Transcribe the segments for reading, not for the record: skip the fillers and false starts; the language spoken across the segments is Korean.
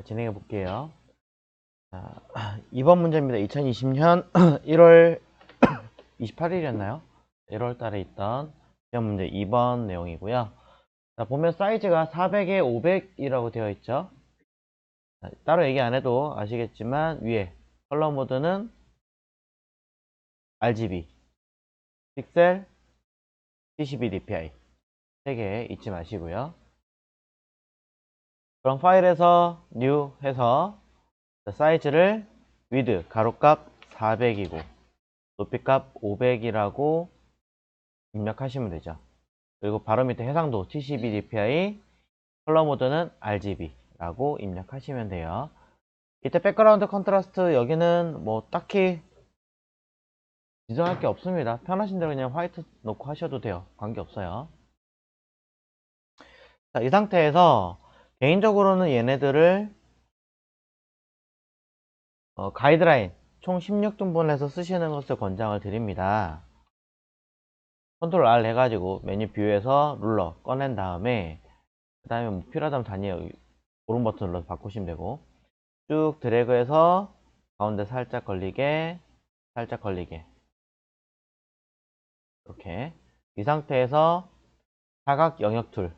진행해 볼게요. 자, 이번 문제입니다. 2020년 1월 28일이었나요? 1월 달에 있던 시험 문제 2번 내용이고요. 자, 보면 사이즈가 400에 500이라고 되어 있죠. 자, 따로 얘기 안 해도 아시겠지만 위에 컬러 모드는 RGB, 픽셀, TCB DPI 3개 잊지 마시고요. 그럼 파일에서 new 해서 사이즈를 width 가로값 400이고 높이값 500이라고 입력하시면 되죠. 그리고 바로 밑에 해상도 TCB DPI, 컬러 모드는 RGB 라고 입력하시면 돼요. 이때 백그라운드 컨트라스트 여기는 뭐 딱히 지정할 게 없습니다. 편하신 대로 그냥 화이트 놓고 하셔도 돼요. 관계없어요. 자, 이 상태에서 개인적으로는 얘네들을 가이드라인 총 16등분 해서 쓰시는 것을 권장을 드립니다. 컨트롤 R 해가지고 메뉴 뷰에서 룰러 꺼낸 다음에 그 다음에 뭐 필요하다면 단위 오른 버튼 눌러서 바꾸시면 되고 쭉 드래그해서 가운데 살짝 걸리게 이렇게 이 상태에서 사각 영역 툴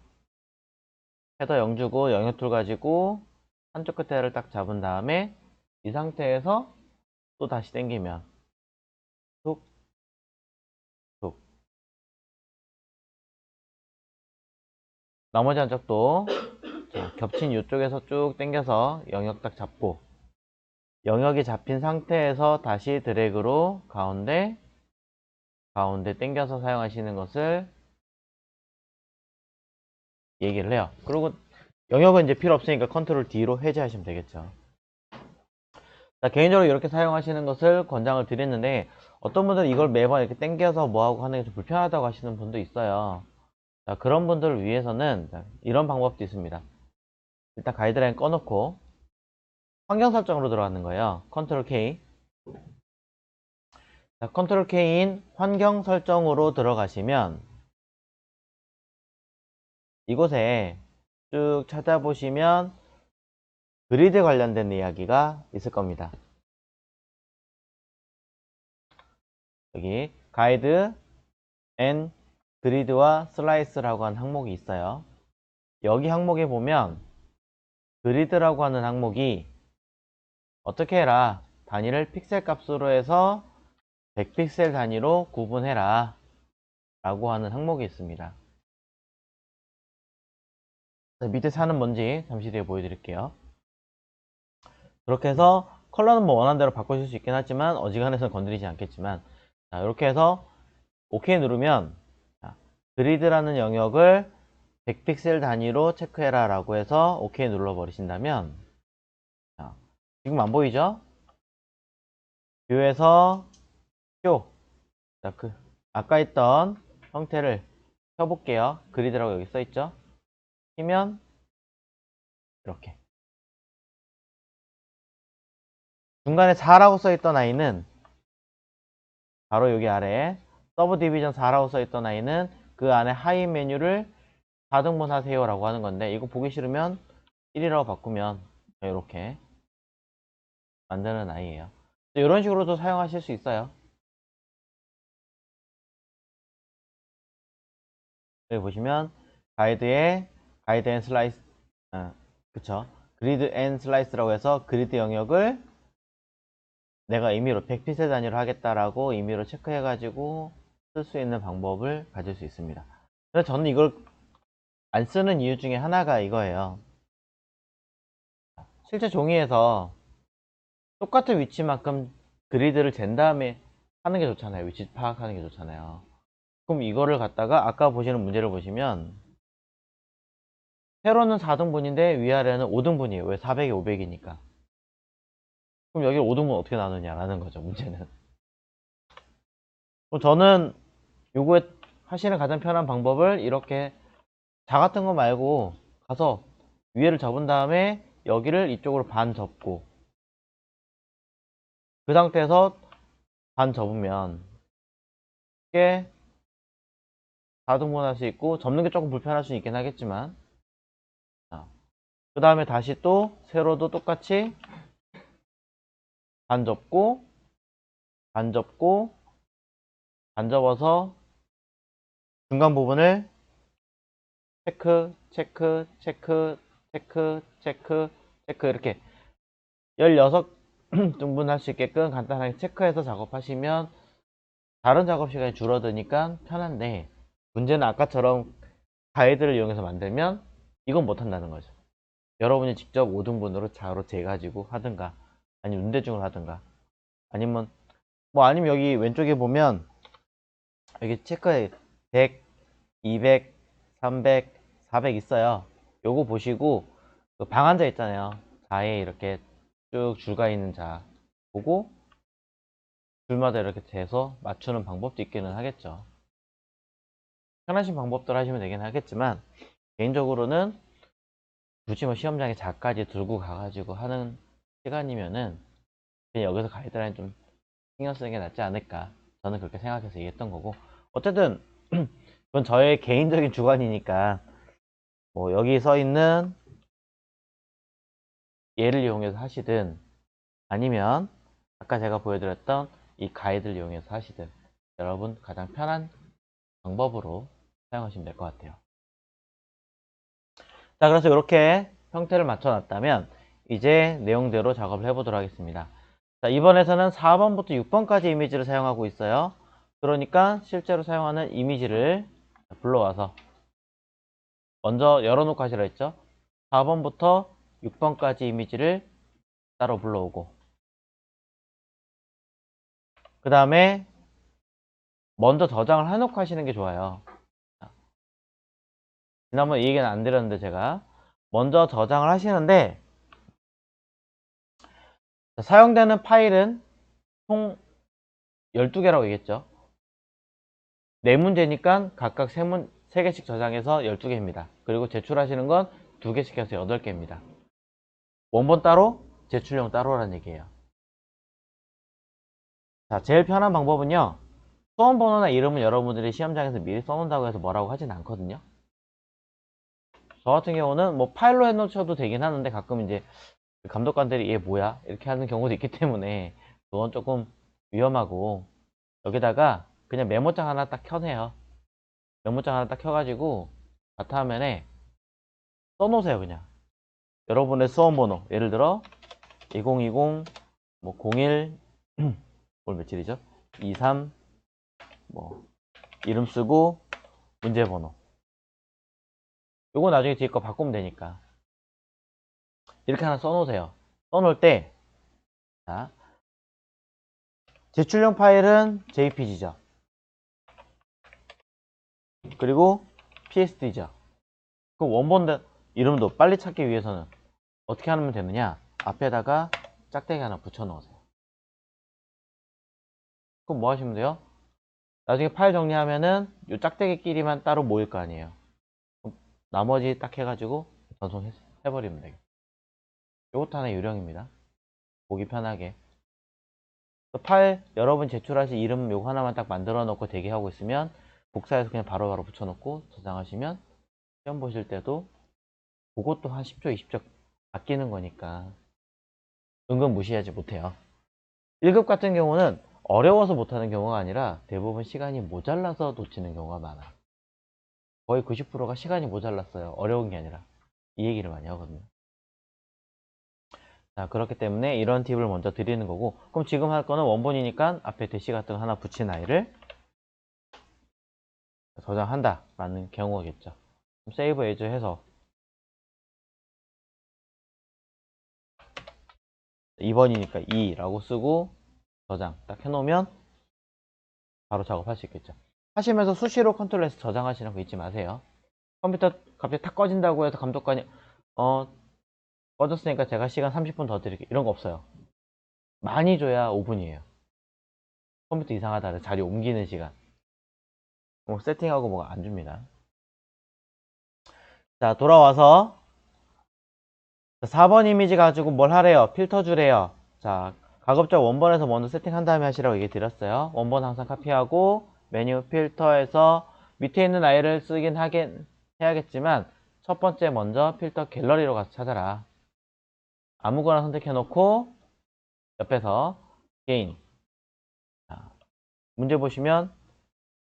헤더 0 주고 영역 툴 가지고 한쪽 끝에를 딱 잡은 다음에 이 상태에서 또 다시 당기면 툭 툭 나머지 한쪽도 겹친 이쪽에서 쭉 당겨서 영역 딱 잡고 영역이 잡힌 상태에서 다시 드래그로 가운데 당겨서 사용하시는 것을 얘기를 해요. 그리고 영역은 이제 필요 없으니까 컨트롤 D로 해제하시면 되겠죠. 자, 개인적으로 이렇게 사용하시는 것을 권장을 드렸는데 어떤 분들은 이걸 매번 이렇게 당겨서 뭐하고 하는 게 좀 불편하다고 하시는 분도 있어요. 자, 그런 분들을 위해서는 이런 방법도 있습니다. 일단 가이드라인 꺼놓고 환경 설정으로 들어가는 거예요. 컨트롤 K. 자, 컨트롤 K인 환경 설정으로 들어가시면 이곳에 쭉 찾아보시면 그리드 관련된 이야기가 있을 겁니다. 여기 가이드 앤 그리드와 슬라이스라고 하는 항목이 있어요. 여기 항목에 보면 그리드라고 하는 항목이 어떻게 해라, 단위를 픽셀 값으로 해서 100픽셀 단위로 구분해라 라고 하는 항목이 있습니다. 밑에 사는 뭔지 잠시 뒤에 보여드릴게요. 그렇게 해서 컬러는 뭐 원하는 대로 바꾸실 수 있긴 하지만 어지간해서는 건드리지 않겠지만, 자, 이렇게 해서 OK 누르면 그리드라는 영역을 100픽셀 단위로 체크해라 라고 해서 OK 눌러 버리신다면, 자, 지금 안 보이죠? 뷰에서 표, 자, 아까 있던 형태를 켜볼게요. 그리드라고 여기 써있죠? 키면 이렇게 중간에 4라고 써있던 아이는 바로 여기 아래에 서브 디비전 4라고 써있던 아이는 그 안에 하위 메뉴를 4등분 하세요 라고 하는 건데, 이거 보기 싫으면 1이라고 바꾸면 이렇게 만드는 아이예요. 이런 식으로도 사용하실 수 있어요. 여기 보시면 가이드 앤 슬라이스, 그쵸, 그리드 앤 슬라이스라고 해서 그리드 영역을 내가 임의로 100픽셀 단위로 하겠다라고 임의로 체크해 가지고 쓸 수 있는 방법을 가질 수 있습니다. 그래서 저는 이걸 안 쓰는 이유 중에 하나가 이거예요. 실제 종이에서 똑같은 위치만큼 그리드를 잰 다음에 하는 게 좋잖아요. 위치 파악하는 게 좋잖아요. 그럼 이거를 갖다가 아까 보시는 문제를 보시면 세로는 4등분인데 위아래는 5등분이에요. 왜? 400에 500이니까. 그럼 여기 5등분 어떻게 나누냐라는 거죠, 문제는. 그럼 저는 요거에 하시는 가장 편한 방법을 이렇게 자 같은 거 말고 가서 위에를 접은 다음에 여기를 이쪽으로 반 접고 그 상태에서 반 접으면 이게 4등분 할 수 있고, 접는 게 조금 불편할 수 있긴 하겠지만, 그 다음에 다시 또 세로도 똑같이 반 접고 반 접고 반 접어서 중간 부분을 체크 체크 체크 체크 체크 체크 이렇게 16등분 할 수 있게끔 간단하게 체크해서 작업하시면 다른 작업 시간이 줄어드니까 편한데, 문제는 아까처럼 가이드를 이용해서 만들면 이건 못한다는 거죠. 여러분이 직접 5등분으로 자로 재가지고 하든가 아니면 눈대중을 하든가 아니면 아니면 여기 왼쪽에 보면 여기 체크해 100, 200, 300, 400 있어요. 요거 보시고 그 방한자 있잖아요. 자에 이렇게 쭉 줄가 있는 자 보고 줄마다 이렇게 재서 맞추는 방법도 있기는 하겠죠. 편하신 방법대로 하시면 되긴 하겠지만, 개인적으로는 굳이 시험장에 자까지 들고 가가지고 하는 시간이면은 그냥 여기서 가이드라인 좀 신경 쓰는 게 낫지 않을까, 저는 그렇게 생각해서 얘기했던 거고, 어쨌든 그건 저의 개인적인 주관이니까 여기 써 있는 예를 이용해서 하시든 아니면 아까 제가 보여드렸던 이 가이드를 이용해서 하시든 여러분 가장 편한 방법으로 사용하시면 될 것 같아요. 자, 그래서 이렇게 형태를 맞춰 놨다면 이제 내용대로 작업을 해보도록 하겠습니다. 자, 이번에서는 4번부터 6번까지 이미지를 사용하고 있어요. 그러니까 실제로 사용하는 이미지를 불러와서 먼저 열어놓고 하시라 했죠. 4번부터 6번까지 이미지를 따로 불러오고, 그 다음에 먼저 저장을 해놓고 하시는 게 좋아요. 지난번 이 얘기는 안 드렸는데 제가 먼저 저장을 하시는데, 사용되는 파일은 총 12개라고 얘기했죠. 4문제니까 각각 3개씩 저장해서 12개입니다. 그리고 제출하시는 건 2개씩 해서 8개입니다. 원본 따로, 제출용 따로라는 얘기예요. 자, 제일 편한 방법은요, 수험 번호나 이름은 여러분들이 시험장에서 미리 써놓는다고 해서 뭐라고 하진 않거든요. 저 같은 경우는 파일로 해놓으셔도 되긴 하는데, 가끔 이제 감독관들이 얘 뭐야? 이렇게 하는 경우도 있기 때문에 그건 조금 위험하고, 여기다가 그냥 메모장 하나 딱 켜내요. 메모장 하나 딱 켜가지고 바탕화면에 써놓으세요. 그냥 여러분의 수험번호, 예를 들어 2020 01 오늘 며칠이죠? 23 이름 쓰고 문제번호, 요거 나중에 뒤에 거 바꾸면 되니까 이렇게 하나 써놓으세요. 써놓을 때, 자, 제출용 파일은 JPG죠. 그리고 PSD죠. 그 원본 이름도 빨리 찾기 위해서는 어떻게 하면 되느냐, 앞에다가 짝대기 하나 붙여 넣으세요. 그럼 뭐 하시면 돼요? 나중에 파일 정리하면은 이 짝대기끼리만 따로 모일 거 아니에요. 나머지 딱 해가지고 전송해버리면 되겠죠. 이것도 하나의 요령입니다. 보기 편하게. 파일 여러분 제출하실 이름 요거 하나만 딱 만들어 놓고 대기하고 있으면 복사해서 그냥 바로바로 붙여놓고 저장하시면 시험 보실 때도 그것도 한 10초 20초 아끼는 거니까 은근 무시하지 못해요. 1급 같은 경우는 어려워서 못하는 경우가 아니라 대부분 시간이 모자라서 놓치는 경우가 많아요. 거의 90%가 시간이 모자랐어요. 어려운 게 아니라. 이 얘기를 많이 하거든요. 자, 그렇기 때문에 이런 팁을 먼저 드리는 거고, 그럼 지금 할 거는 원본이니까 앞에 대시 같은 거 하나 붙인 아이를 저장한다 라는 경우겠죠. 세이브 에이즈 해서 2번이니까 2라고 쓰고 저장 딱 해놓으면 바로 작업할 수 있겠죠. 하시면서 수시로 컨트롤 S 저장하시는 거 잊지 마세요. 컴퓨터 갑자기 탁 꺼진다고 해서 감독관이 꺼졌으니까 제가 시간 30분 더 드릴게요, 이런 거 없어요. 많이 줘야 5분이에요 컴퓨터 이상하다 자리 옮기는 시간. 세팅하고 뭐가 안 줍니다. 자, 돌아와서 4번 이미지 가지고 뭘 하래요? 필터 주래요. 자, 가급적 원본에서 먼저 세팅한 다음에 하시라고 얘기 드렸어요. 원본 항상 카피하고 메뉴 필터에서 밑에 있는 아이를 쓰긴 해야겠지만 첫 번째 먼저 필터 갤러리로 가서 찾아라. 아무거나 선택해 놓고 옆에서 게인. 자, 문제 보시면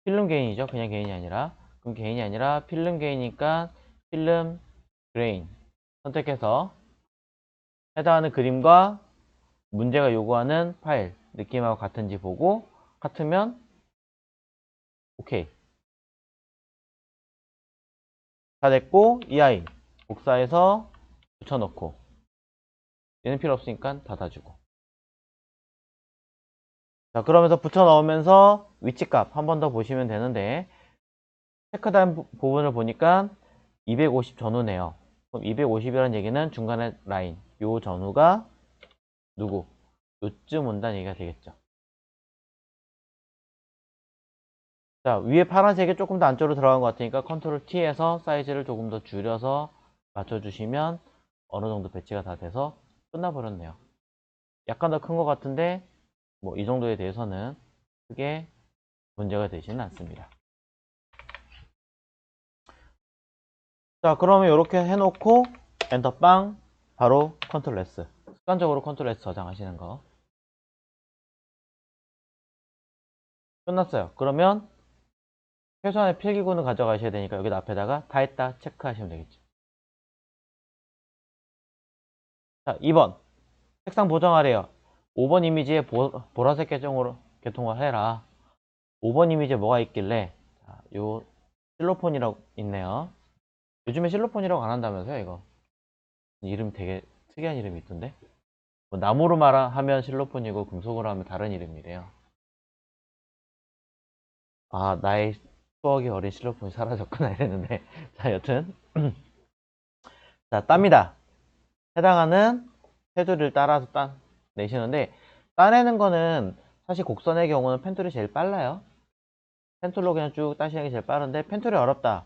필름 게인이죠. 그냥 게인이 아니라. 그럼 게인이 아니라 필름 게인이니까 필름 그레인 선택해서 해당하는 그림과 문제가 요구하는 파일 느낌하고 같은지 보고 같으면 오케이. 다 됐고 EI 복사해서 붙여놓고 얘는 필요 없으니까 닫아주고. 자, 그러면서 붙여 넣으면서 위치값 한 번 더 보시면 되는데 체크된 부분을 보니까 250 전후네요. 그럼 250이라는 얘기는 중간에 라인 요 전후가 누구? 요쯤 온다는 얘기가 되겠죠. 자, 위에 파란색이 조금 더 안쪽으로 들어간 것 같으니까 컨트롤 T에서 사이즈를 조금 더 줄여서 맞춰주시면 어느 정도 배치가 다 돼서 끝나버렸네요. 약간 더 큰 것 같은데 뭐 이 정도에 대해서는 크게 문제가 되지는 않습니다. 자, 그러면 이렇게 해놓고 엔터 빵 바로 컨트롤 S. 습관적으로 컨트롤 S 저장하시는 거 끝났어요. 그러면 최소한의 필기구는 가져가셔야 되니까 여기 앞에다가 다 했다 체크하시면 되겠죠. 자, 2번 색상 보정하래요. 5번 이미지에 보라색 계통으로 개통을 해라. 5번 이미지에 뭐가 있길래 자, 요 실로폰이라고 있네요. 요즘에 실로폰이라고 안 한다면서요 이거. 이름 되게 특이한 이름이 있던데 뭐 나무로 하면 실로폰이고 금속으로 하면 다른 이름이래요. 아, 나의 추억이 어린 실로폰이 사라졌구나 이랬는데 자, 여튼 자, 땁니다. 해당하는 테두리를 따라서 내시는데 따내는 거는 사실 곡선의 경우는 펜툴이 제일 빨라요. 펜툴로 그냥 쭉 따시는 게 제일 빠른데 펜툴이 어렵다.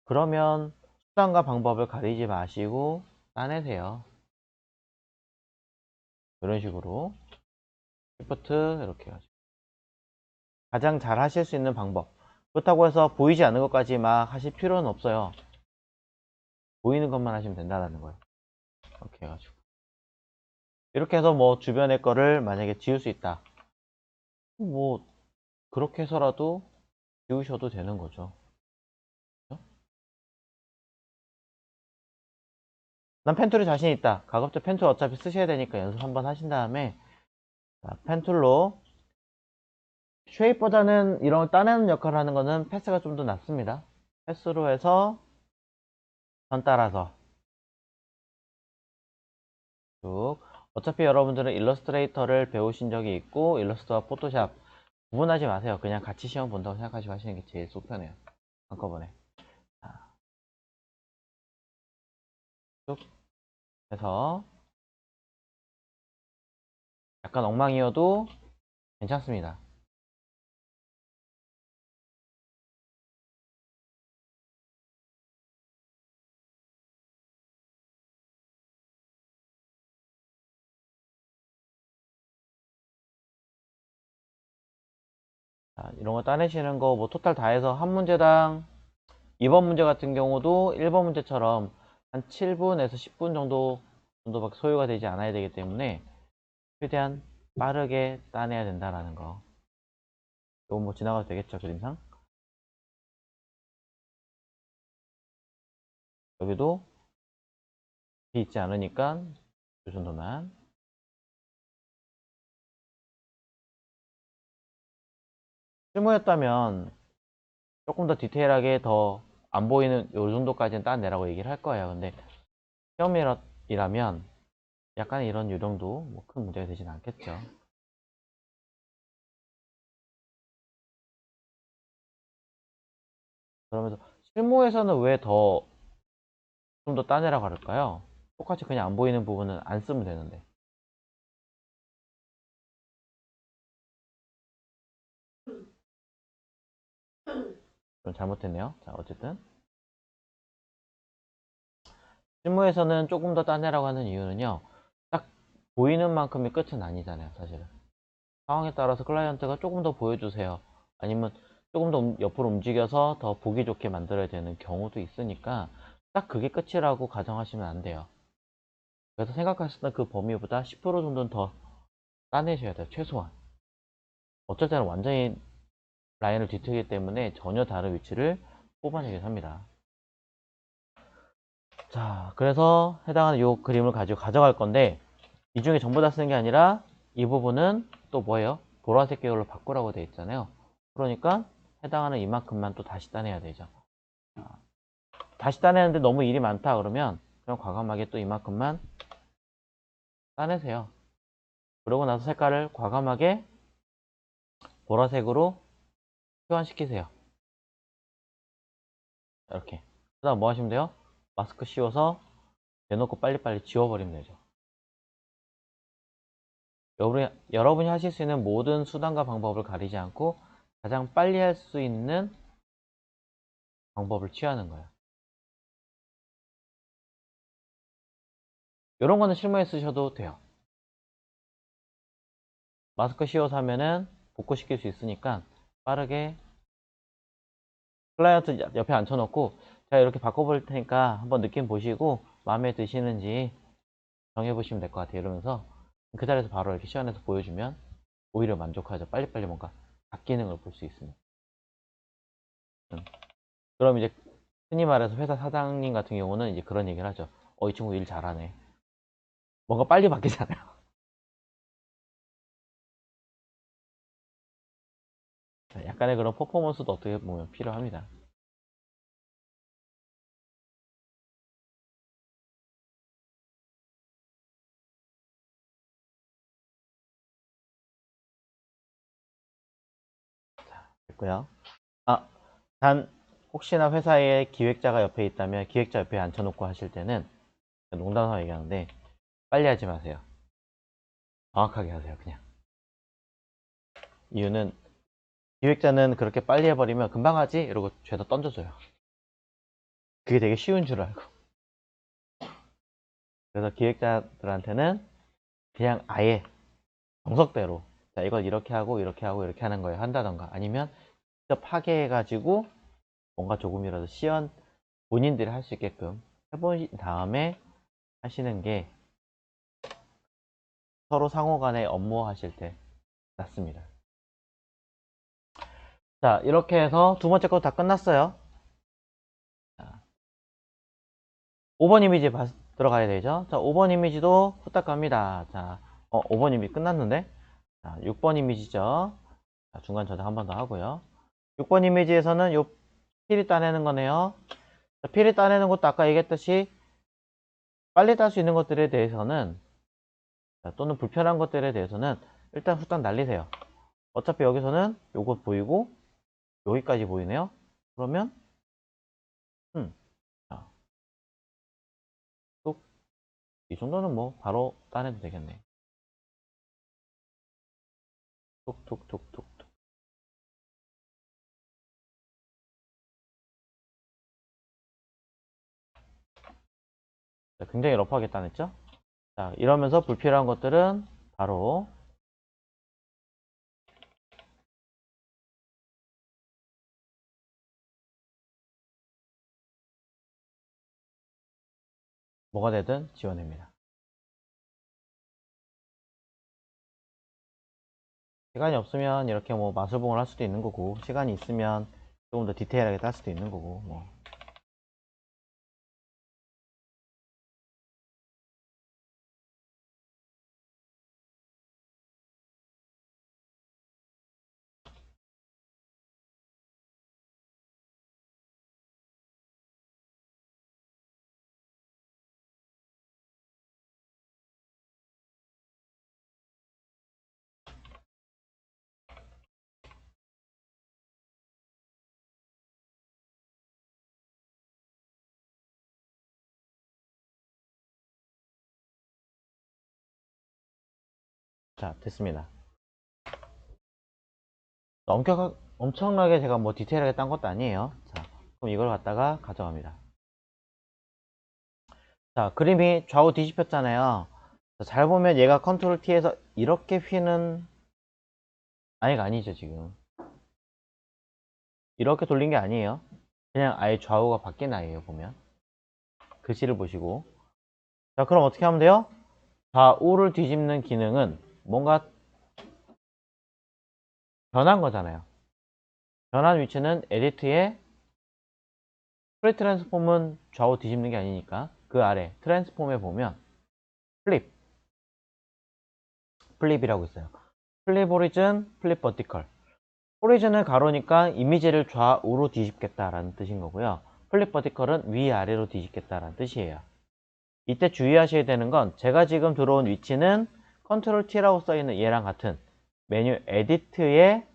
그러면 수단과 방법을 가리지 마시고 따내세요. 이런 식으로 시프트 이렇게 해가지고 가장 잘 하실 수 있는 방법. 그렇다고 해서 보이지 않는 것까지 막 하실 필요는 없어요. 보이는 것만 하시면 된다는 거예요. 이렇게 해가지고 이렇게 해서 뭐 주변의 거를 만약에 지울 수 있다. 뭐 그렇게 해서라도 지우셔도 되는 거죠. 난 펜툴이 자신 있다. 가급적 펜툴 어차피 쓰셔야 되니까 연습 한번 하신 다음에 자, 펜툴로 쉐입보다는 이런 걸 따내는 역할을 하는 거는 패스가 좀 더 낫습니다. 패스로 해서 선 따라서 쭉. 어차피 여러분들은 일러스트레이터를 배우신 적이 있고 일러스트와 포토샵 구분하지 마세요. 그냥 같이 시험 본다고 생각하시고 하시는 게 제일 속 편해요. 한꺼번에 쭉 해서 약간 엉망이어도 괜찮습니다. 자, 이런 거 따내시는 거 뭐 토탈 다 해서 한 문제당 2번 문제 같은 경우도 1번 문제처럼 한 7분에서 10분 정도밖에 소요가 되지 않아야 되기 때문에 최대한 빠르게 따내야 된다라는 거. 이건 뭐 지나가도 되겠죠, 그림상? 여기도 비 있지 않으니까 이 정도만. 실무였다면 조금 더 디테일하게 더 안 보이는 요 정도까지는 따내라고 얘기를 할 거예요. 근데 시험이라면 약간 이런 요령도 뭐 큰 문제가 되진 않겠죠. 그러면서 실무에서는 왜 더 좀 더 따내라고 할까요? 똑같이 그냥 안 보이는 부분은 안 쓰면 되는데. 좀 잘못했네요. 자, 어쨌든 실무에서는 조금 더 따내라고 하는 이유는요. 딱 보이는 만큼의 끝은 아니잖아요, 사실은. 상황에 따라서 클라이언트가 조금 더 보여주세요. 아니면 조금 더 옆으로 움직여서 더 보기 좋게 만들어야 되는 경우도 있으니까 딱 그게 끝이라고 가정하시면 안 돼요. 그래서 생각하셨던 그 범위보다 10% 정도는 더 따내셔야 돼요. 최소한. 어쩔 때는 완전히 라인을 뒤트기 때문에 전혀 다른 위치를 뽑아내기도 합니다. 자, 그래서 해당하는 이 그림을 가지고 가져갈 건데, 이 중에 전부 다 쓰는 게 아니라 이 부분은 또 뭐예요? 보라색 계열로 바꾸라고 되어 있잖아요. 그러니까 해당하는 이만큼만 또 다시 따내야 되죠. 다시 따내는데 너무 일이 많다 그러면 그냥 과감하게 또 이만큼만 따내세요. 그러고 나서 색깔을 과감하게 보라색으로 표현시키세요. 이렇게. 그 다음 뭐 하시면 돼요? 마스크 씌워서 대놓고 빨리빨리 지워버리면 되죠. 여러분이 하실 수 있는 모든 수단과 방법을 가리지 않고 가장 빨리 할 수 있는 방법을 취하는 거예요. 이런 거는 실무에 쓰셔도 돼요. 마스크 씌워서 하면은 복구시킬 수 있으니까 빠르게 클라이언트 옆에 앉혀놓고 제가 이렇게 바꿔볼 테니까 한번 느낌 보시고 마음에 드시는지 정해보시면 될 것 같아요. 이러면서 그 자리에서 바로 이렇게 시연해서 보여주면 오히려 만족하죠. 빨리빨리 뭔가 바뀌는 걸 볼 수 있습니다. 그럼 이제 흔히 말해서 회사 사장님 같은 경우는 이제 그런 얘기를 하죠. 이 친구 일 잘하네. 뭔가 빨리 바뀌잖아요. 약간의 그런 퍼포먼스도 어떻게 보면 필요합니다. 됐고요. 단 혹시나 회사에 기획자가 옆에 있다면 기획자 옆에 앉혀놓고 하실 때는 농담삼아 얘기하는데 빨리 하지 마세요. 정확하게 하세요. 그냥. 이유는 기획자는 그렇게 빨리 해버리면 금방 하지? 이러고 죄다 던져줘요. 그게 되게 쉬운 줄 알고. 그래서 기획자들한테는 그냥 아예 정석대로 자 이걸 이렇게 하고 이렇게 하고 이렇게 하는 거예요. 한다던가 아니면 직접 파괴해가지고 뭔가 조금이라도 시연 본인들이 할 수 있게끔 해본 다음에 하시는 게 서로 상호 간에 업무 하실 때 낫습니다. 자, 이렇게 해서 두 번째 거 다 끝났어요. 자, 5번 이미지 들어가야 되죠. 자, 5번 이미지도 후딱 갑니다. 자, 5번 이미지 끝났는데. 자, 6번 이미지죠. 자, 중간 저장 한 번 더 하고요. 6번 이미지에서는 요 필이 따내는 거네요. 자, 필이 따내는 것도 아까 얘기했듯이 빨리 딸 수 있는 것들에 대해서는 자, 또는 불편한 것들에 대해서는 일단 후딱 날리세요. 어차피 여기서는 요거 보이고 여기까지 보이네요. 그러면 자, 뚝. 이 정도는 뭐 바로 따내도 되겠네. 툭툭툭툭. 자, 굉장히 러프하게 따냈죠? 자, 이러면서 불필요한 것들은 바로 뭐가 되든 지워냅니다. 시간이 없으면 이렇게 뭐 마술봉을 할 수도 있는 거고, 시간이 있으면 조금 더 디테일하게 딸 수도 있는 거고, 뭐. 자, 됐습니다. 엄청나게 제가 뭐 디테일하게 딴 것도 아니에요. 자, 그럼 이걸 갖다가 가져갑니다. 자, 그림이 좌우 뒤집혔잖아요. 자, 잘 보면 얘가 컨트롤 T에서 이렇게 휘는 아니가 아니죠, 지금. 이렇게 돌린 게 아니에요. 그냥 아예 좌우가 바뀐 아이예요, 보면. 글씨를 보시고. 자, 그럼 어떻게 하면 돼요? 좌우를 뒤집는 기능은 뭔가 변한 거잖아요. 변한 위치는 에디트에 프리 트랜스폼은 좌우 뒤집는 게 아니니까 그 아래 트랜스폼에 보면 플립이라고 있어요. 플립 오리진, 플립 버티컬. 오리진은 가로니까 이미지를 좌우로 뒤집겠다라는 뜻인 거고요. 플립 버티컬은 위아래로 뒤집겠다라는 뜻이에요. 이때 주의하셔야 되는 건 제가 지금 들어온 위치는 컨트롤 T라고 써있는 얘랑 같은 메뉴 에디트의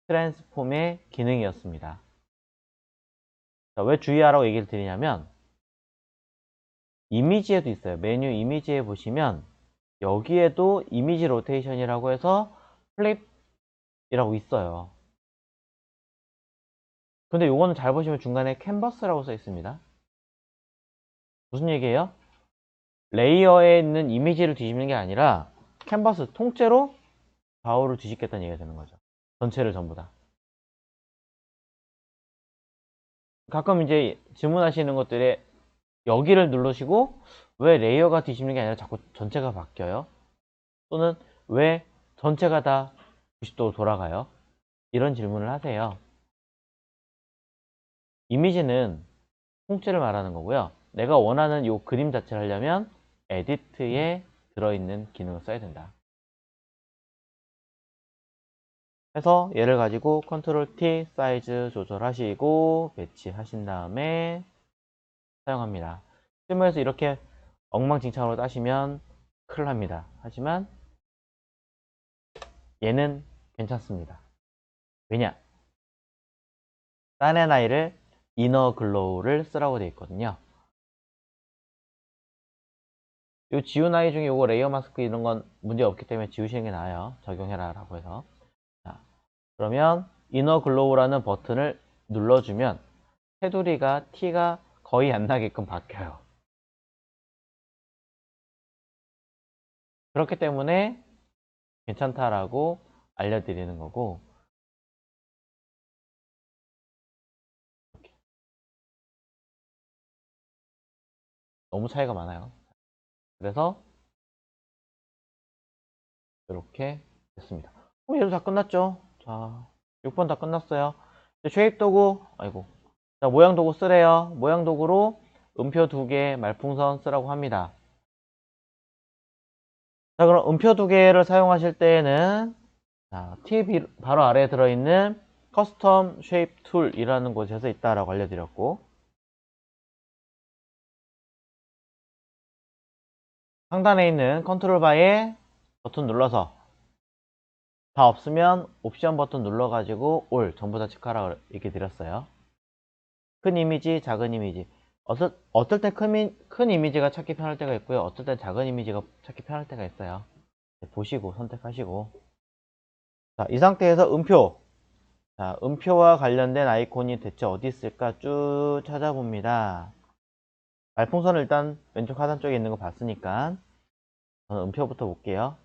트랜스폼의 기능이었습니다. 자, 왜 주의하라고 얘기를 드리냐면 이미지에도 있어요. 메뉴 이미지에 보시면 여기에도 이미지 로테이션이라고 해서 플립이라고 있어요. 근데 요거는 잘 보시면 중간에 캔버스라고 써 있습니다. 무슨 얘기예요? 레이어에 있는 이미지를 뒤집는 게 아니라 캔버스 통째로 좌우를 뒤집겠다는 얘기가 되는 거죠. 전체를 전부 다. 가끔 이제 질문하시는 것들에 여기를 누르시고 왜 레이어가 뒤집는 게 아니라 자꾸 전체가 바뀌어요? 또는 왜 전체가 다 90도 돌아가요? 이런 질문을 하세요. 이미지는 통째를 말하는 거고요. 내가 원하는 이 그림 자체를 하려면 에디트에 들어있는 기능을 써야 된다. 해서 얘를 가지고 컨트롤 T 사이즈 조절하시고 배치하신 다음에 사용합니다. 실무에서 이렇게 엉망진창으로 따시면 큰일 납니다. 하지만 얘는 괜찮습니다. 왜냐? 딴의 아이를 이너 글로우를 쓰라고 되어 있거든요. 요 지운 아이 중에 요거 레이어 마스크 이런 건 문제 없기 때문에 지우시는 게 나아요. 적용해라 라고 해서. 자, 그러면 이너 글로우라는 버튼을 눌러주면 테두리가 티가 거의 안 나게끔 바뀌어요. 그렇기 때문에 괜찮다라고 알려드리는 거고, 너무 차이가 많아요. 그래서 이렇게 됐습니다. 얘도 다 끝났죠. 자, 6번 다 끝났어요. 쉐입 도구, 아이고. 자, 모양 도구 쓰래요. 모양 도구로 음표 2개, 말풍선 쓰라고 합니다. 자, 그럼 음표 2개를 사용하실 때에는 자, T 바로 아래에 들어있는 커스텀 쉐입 툴이라는 곳에서 있다라고 알려드렸고, 상단에 있는 컨트롤 바에 버튼 눌러서 다 없으면 옵션 버튼 눌러가지고 올 전부 다 체크하라 얘기 드렸어요. 큰 이미지, 작은 이미지. 어떨 땐 큰 이미지가 찾기 편할 때가 있고요. 어떨 땐 작은 이미지가 찾기 편할 때가 있어요. 보시고 선택하시고. 자, 이 상태에서 음표. 자, 음표와 관련된 아이콘이 대체 어디 있을까 쭉 찾아봅니다. 말풍선을 일단 왼쪽 하단 쪽에 있는 거 봤으니까 저는 음표부터 볼게요.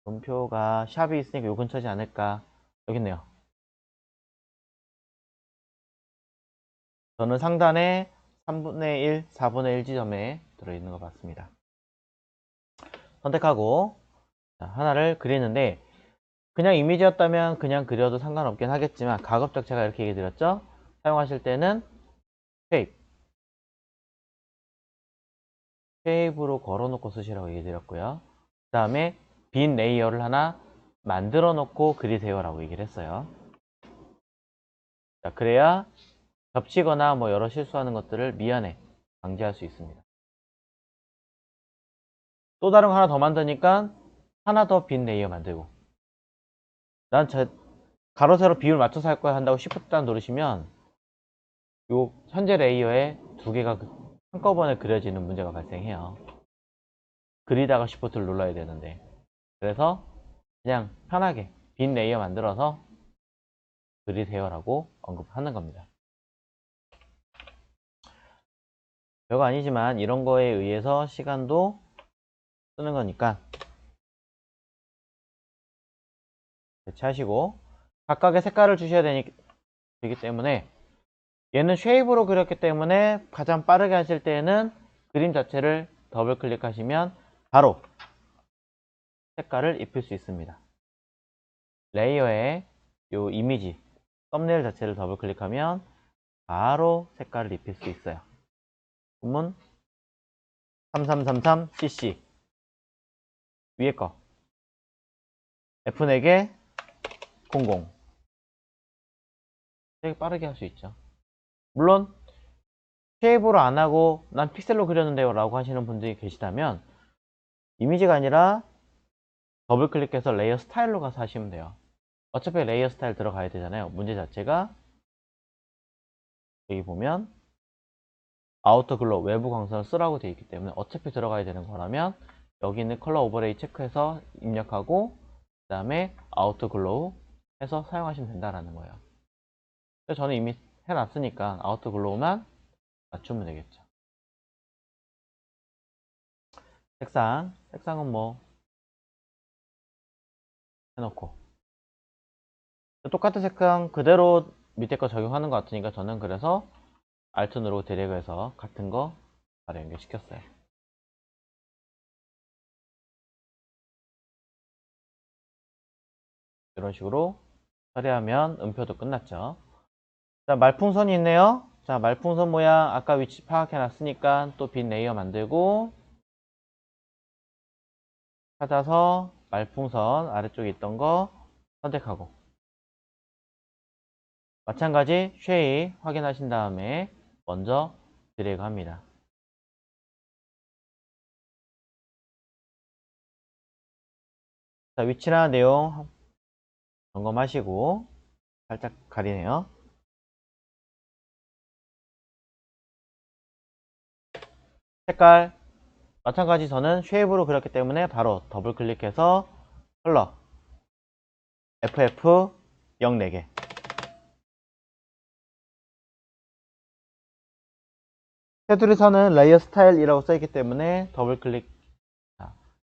음표가 샵이 있으니까 요 근처지 않을까. 여기 있네요. 저는 상단에 3분의 1, 4분의 1 지점에 들어있는 거 봤습니다. 선택하고 하나를 그리는데 그냥 이미지였다면 그냥 그려도 상관없긴 하겠지만 가급적 제가 이렇게 얘기 드렸죠. 사용하실 때는 쉐입으로 걸어놓고 쓰시라고 얘기 드렸고요. 그 다음에 빈 레이어를 하나 만들어 놓고 그리세요 라고 얘기를 했어요. 자, 그래야 겹치거나 뭐 여러 실수하는 것들을 미연에 방지할 수 있습니다. 또 다른 거 하나 더 만드니까 하나 더 빈 레이어 만들고, 난 가로 세로 비율 맞춰서 할 거야 한다고 Shift 단 누르시면 요 현재 레이어에 2개가 한꺼번에 그려지는 문제가 발생해요. 그리다가 Shift를 눌러야 되는데, 그래서 그냥 편하게 빈 레이어 만들어서 그리세요 라고 언급하는 겁니다. 별거 아니지만 이런 거에 의해서 시간도 쓰는 거니까 대체하시고, 각각의 색깔을 주셔야 되기 때문에 얘는 쉐입으로 그렸기 때문에 가장 빠르게 하실 때에는 그림 자체를 더블 클릭하시면 바로 색깔을 입힐 수 있습니다. 레이어에 요 이미지, 썸네일 자체를 더블 클릭하면 바로 색깔을 입힐 수 있어요. 그러면 3333cc 위에 거 F4개 00 되게 빠르게 할 수 있죠. 물론 쉐입으로 안 하고 난 픽셀로 그렸는데요 라고 하시는 분들이 계시다면 이미지가 아니라 더블 클릭해서 레이어 스타일로 가서 하시면 돼요. 어차피 레이어 스타일 들어가야 되잖아요. 문제 자체가 여기 보면 아우터 글로 외부 광선을 쓰라고 되어 있기 때문에 어차피 들어가야 되는 거라면 여기 있는 컬러 오버레이 체크해서 입력하고 그 다음에 아우터 글로우 해서 사용하시면 된다라는 거예요. 그래서 저는 이미 해놨으니까 아우터 글로우만 맞추면 되겠죠. 색상은 뭐 해놓고 똑같은 색상 그대로 밑에 거 적용하는 것 같으니까 저는 그래서 Alt 누르고 드래그해서 같은 거 바로 연결시켰어요. 이런 식으로 처리하면 음표도 끝났죠. 자, 말풍선이 있네요. 자, 말풍선 모양 아까 위치 파악해 놨으니까 또 빈 레이어 만들고 찾아서 말풍선 아래쪽에 있던 거 선택하고 마찬가지 쉐입 확인하신 다음에 먼저 드래그 합니다. 자, 위치나 내용 점검하시고 살짝 가리네요. 색깔 마찬가지 저는 쉐입으로 그렸기 때문에 바로 더블 클릭해서 컬러 FF 04개 테두리 선은 레이어 스타일이라고 써있기 때문에 더블 클릭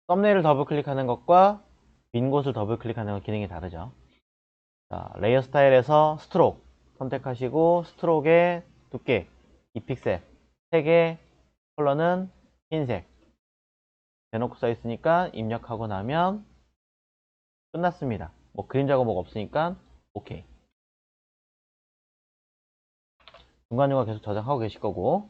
썸네일을 더블 클릭하는 것과 빈 곳을 더블 클릭하는 것 기능이 다르죠. 자, 레이어 스타일에서 스트로크 선택하시고 스트로크의 두께 2픽셀 3개 컬러는 흰색 대놓고 써있으니까 입력하고 나면 끝났습니다. 뭐 그림 작업 뭐가 없으니까 오케이. 중간중간 계속 저장하고 계실 거고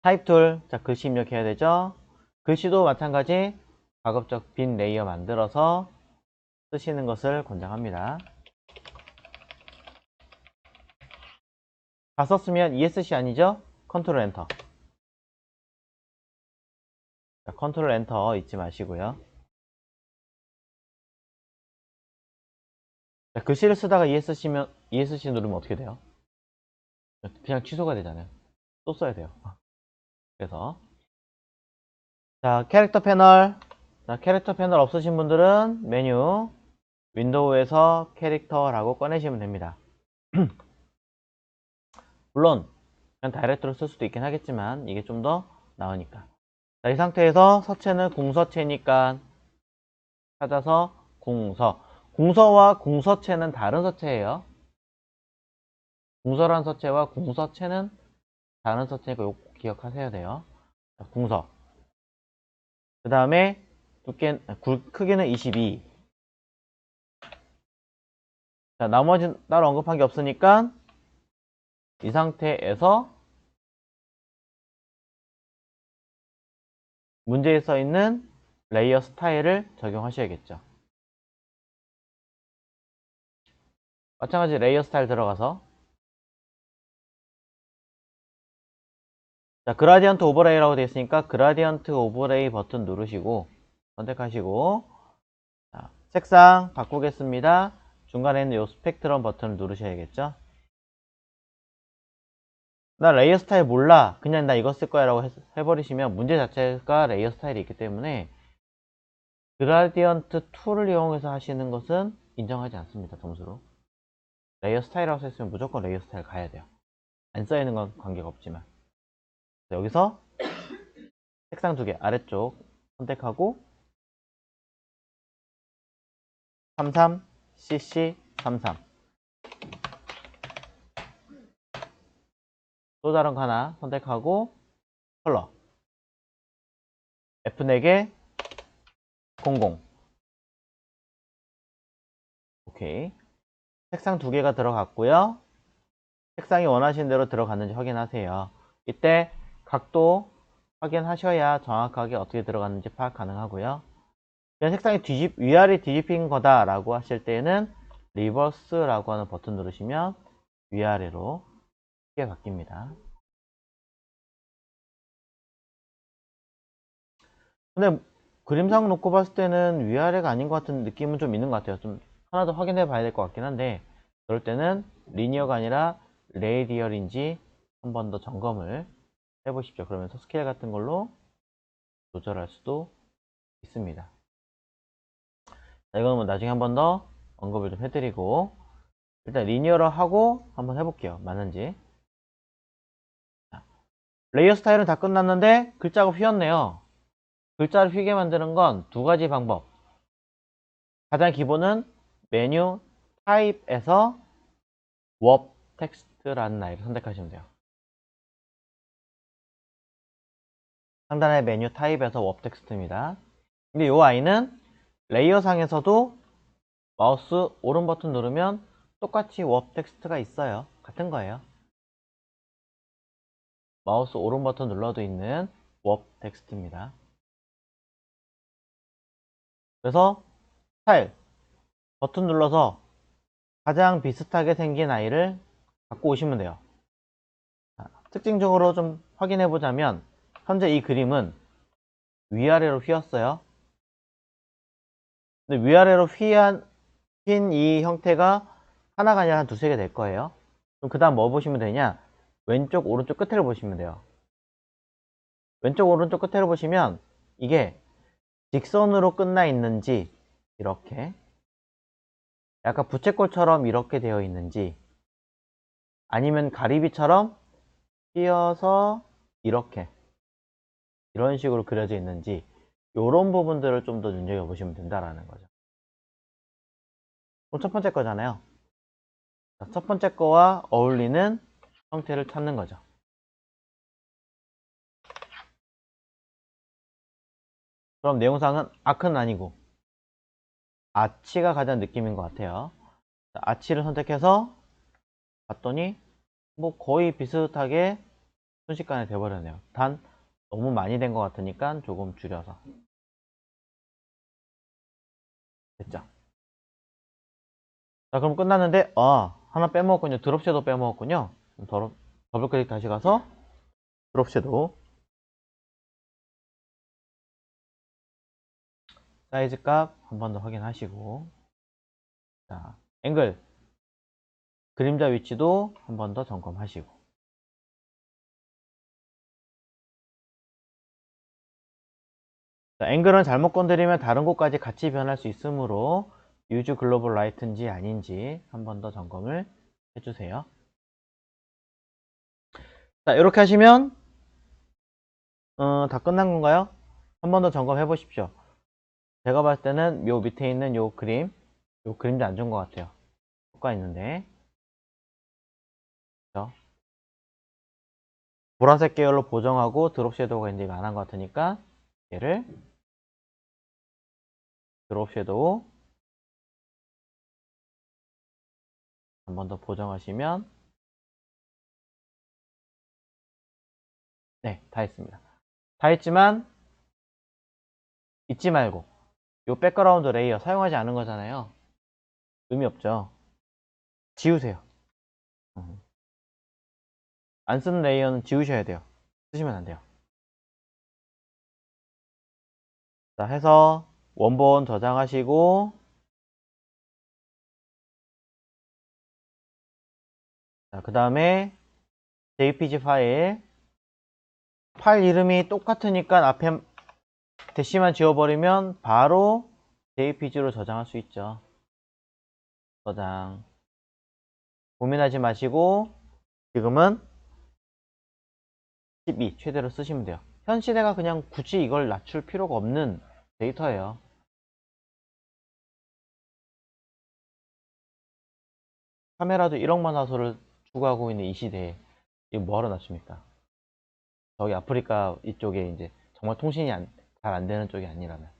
타입 툴, 자 글씨 입력해야 되죠. 글씨도 마찬가지 가급적 빈 레이어 만들어서 쓰시는 것을 권장합니다. 다 썼으면 ESC 아니죠? 컨트롤 엔터. 자, 컨트롤 엔터 잊지 마시고요. 자, 글씨를 쓰다가 ESC 누르면 어떻게 돼요? 그냥 취소가 되잖아요. 또 써야 돼요. 그래서 자 캐릭터 패널, 자 캐릭터 패널 없으신 분들은 메뉴 윈도우에서 캐릭터라고 꺼내시면 됩니다. 물론 그냥 다이렉트로 쓸 수도 있긴 하겠지만 이게 좀 더 나으니까. 자, 이 상태에서 서체는 궁서체니까 찾아서 궁서. 궁서와 궁서체는 다른 서체예요. 궁서란 서체와 궁서체는 다른 서체니까 이거 기억하셔야 돼요. 자, 궁서. 그 다음에 크기는 22. 자, 나머지 따로 언급한 게 없으니까 이 상태에서 문제에 써 있는 레이어 스타일을 적용하셔야겠죠. 마찬가지 레이어 스타일 들어가서 자, 그라디언트 오버레이라고 되어 있으니까 그라디언트 오버레이 버튼 누르시고 선택하시고 자, 색상 바꾸겠습니다. 중간에 있는 이 스펙트럼 버튼을 누르셔야겠죠. 나 레이어 스타일 몰라 그냥 나 이거 쓸 거야 라고 해버리시면 문제 자체가 레이어 스타일이 있기 때문에 그라디언트 툴을 이용해서 하시는 것은 인정하지 않습니다. 점수로 레이어 스타일이라고 써있으면 무조건 레이어 스타일 가야 돼요. 안 써있는 건 관계가 없지만 여기서 색상 두 개 아래쪽 선택하고 33cc33 또 다른 거 하나 선택하고 컬러 F4개 00. 오케이. 색상 2개가 들어갔고요. 색상이 원하시는 대로 들어갔는지 확인하세요. 이때 각도 확인하셔야 정확하게 어떻게 들어갔는지 파악 가능하고요. 그냥 색상이 위아래 뒤집힌 거다 라고 하실 때는 리버스라고 하는 버튼 누르시면 위아래로 쉽게 바뀝니다. 근데 그림상 놓고 봤을 때는 위아래가 아닌 것 같은 느낌은 좀 있는 것 같아요. 좀 하나 더 확인해 봐야 될 것 같긴 한데, 그럴 때는 리니어가 아니라 레이디얼인지 한 번 더 점검을 해보십시오. 그러면서 스케일 같은 걸로 조절할 수도 있습니다. 자, 이거는 뭐 나중에 한 번 더 언급을 좀 해드리고, 일단 리니어로 하고 한번 해볼게요. 맞는지. 자, 레이어 스타일은 다 끝났는데 글자가 휘었네요. 글자를 휘게 만드는 건 2가지 방법. 가장 기본은 메뉴 타입에서 워 텍스트라는 아이를 선택하시면 돼요. 상단의 메뉴 타입에서 워 텍스트입니다. 근데 이 아이는 레이어 상에서도 마우스 오른 버튼 누르면 똑같이 워 텍스트가 있어요. 같은 거예요. 마우스 오른 버튼 눌러도 있는 워 텍스트입니다. 그래서 스타일 버튼 눌러서 가장 비슷하게 생긴 아이를 갖고 오시면 돼요. 특징적으로 좀 확인해 보자면 현재 이 그림은 위아래로 휘었어요. 근데 위아래로 휘인 이 형태가 하나가 아니라 한 2-3개 될 거예요. 그럼 그 다음 뭐 보시면 되냐? 왼쪽 오른쪽 끝을 보시면 돼요. 왼쪽 오른쪽 끝을 보시면 이게 직선으로 끝나 있는지 이렇게 약간 부채꼴처럼 이렇게 되어 있는지 아니면 가리비처럼 휘어서 이렇게 이런 식으로 그려져 있는지 이런 부분들을 좀 더 눈여겨보시면 된다라는 거죠. 그럼 첫 번째 거잖아요. 첫 번째 거와 어울리는 형태를 찾는 거죠. 그럼 내용상은 아크는 아니고 아치가 가장 느낌인 것 같아요. 아치를 선택해서 봤더니 뭐 거의 비슷하게 순식간에 돼버렸네요. 단 너무 많이 된 것 같으니까 조금 줄여서 됐죠. 자, 그럼 끝났는데 하나 빼먹었군요. 드롭 섀도우 빼먹었군요. 더블 클릭 다시 가서 드롭 섀도우 사이즈 값 한 번 더 확인하시고, 자, 앵글 그림자 위치도 한 번 더 점검하시고, 자, 앵글은 잘못 건드리면 다른 곳까지 같이 변할 수 있으므로 유즈 글로벌 라이트인지 아닌지 한 번 더 점검을 해주세요. 자, 이렇게 하시면 다 끝난 건가요? 한 번 더 점검해 보십시오. 제가 봤을 때는 요 밑에 있는 요 그림도 안 좋은 것 같아요. 효과 있는데, 그렇죠? 보라색 계열로 보정하고 드롭 섀도우가 이제 안 한 것 같으니까 얘를 드롭 섀도우 한 번 더 보정하시면, 네, 다 했습니다. 다 했지만 잊지 말고 요 백그라운드 레이어 사용하지 않은 거잖아요. 의미 없죠. 지우세요. 안 쓰는 레이어는 지우셔야 돼요. 쓰시면 안 돼요. 자, 해서 원본 저장하시고, 자, 그 다음에 JPG 파일 이름이 똑같으니까 앞에 대시만 지워버리면 바로 JPG로 저장할 수 있죠. 저장. 고민하지 마시고 지금은 12 최대로 쓰시면 돼요. 현 시대가 그냥 굳이 이걸 낮출 필요가 없는 데이터예요. 카메라도 1억만 화소를 추구하고 있는 이 시대에 이거 뭐하러 낮춥니까? 저기 아프리카 이쪽에 이제 정말 통신이 잘 안 되는 쪽이 아니라면.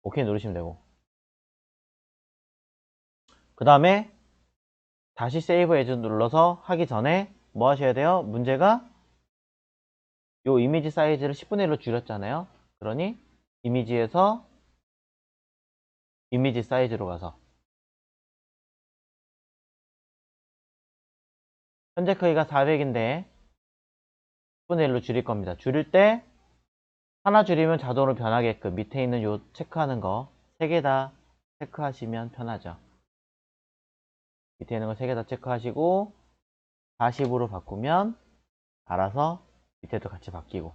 오케이 누르시면 되고. 그 다음에 다시 세이브 에즈 눌러서 하기 전에 뭐 하셔야 돼요? 문제가 요 이미지 사이즈를 10분의 1로 줄였잖아요. 그러니 이미지에서 이미지 사이즈로 가서 현재 크기가 400인데 10분의 1로 줄일 겁니다. 줄일 때 하나 줄이면 자동으로 변하게끔 밑에 있는 요 체크하는 거 3개 다 체크하시면 편하죠. 밑에 있는 거 3개 다 체크하시고 40으로 바꾸면 알아서 밑에도 같이 바뀌고,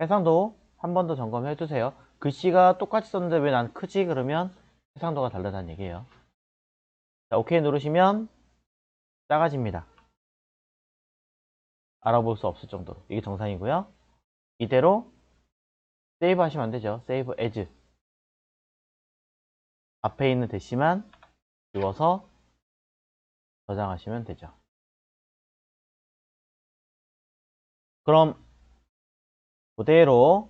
해상도 한 번 더 점검해 주세요. 글씨가 똑같이 썼는데 왜 난 크지? 그러면 해상도가 다르다는 얘기예요. 자, 오케이 누르시면 작아집니다. 알아볼 수 없을 정도로. 이게 정상이고요. 이대로 세이브 하시면 안 되죠. 세이브 as. 앞에 있는 대시만 지워서 저장하시면 되죠. 그럼 그대로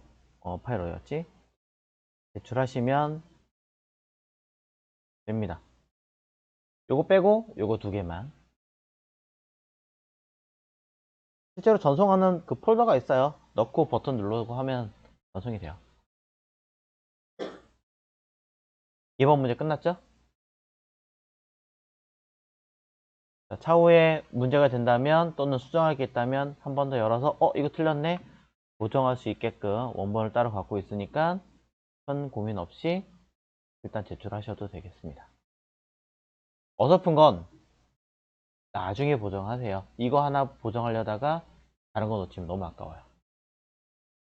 파일 어디였지? 제출하시면 됩니다. 요거 빼고 요거 2개만. 실제로 전송하는 그 폴더가 있어요. 넣고 버튼 누르고 하면 전송이 돼요. 이번 문제 끝났죠? 자, 차후에 문제가 된다면 또는 수정할 게 있다면 한 번 더 열어서 이거 틀렸네? 보정할 수 있게끔 원본을 따로 갖고 있으니까 큰 고민 없이 일단 제출하셔도 되겠습니다. 어설픈 건 나중에 보정하세요. 이거 하나 보정하려다가 다른 거 놓치면 너무 아까워요.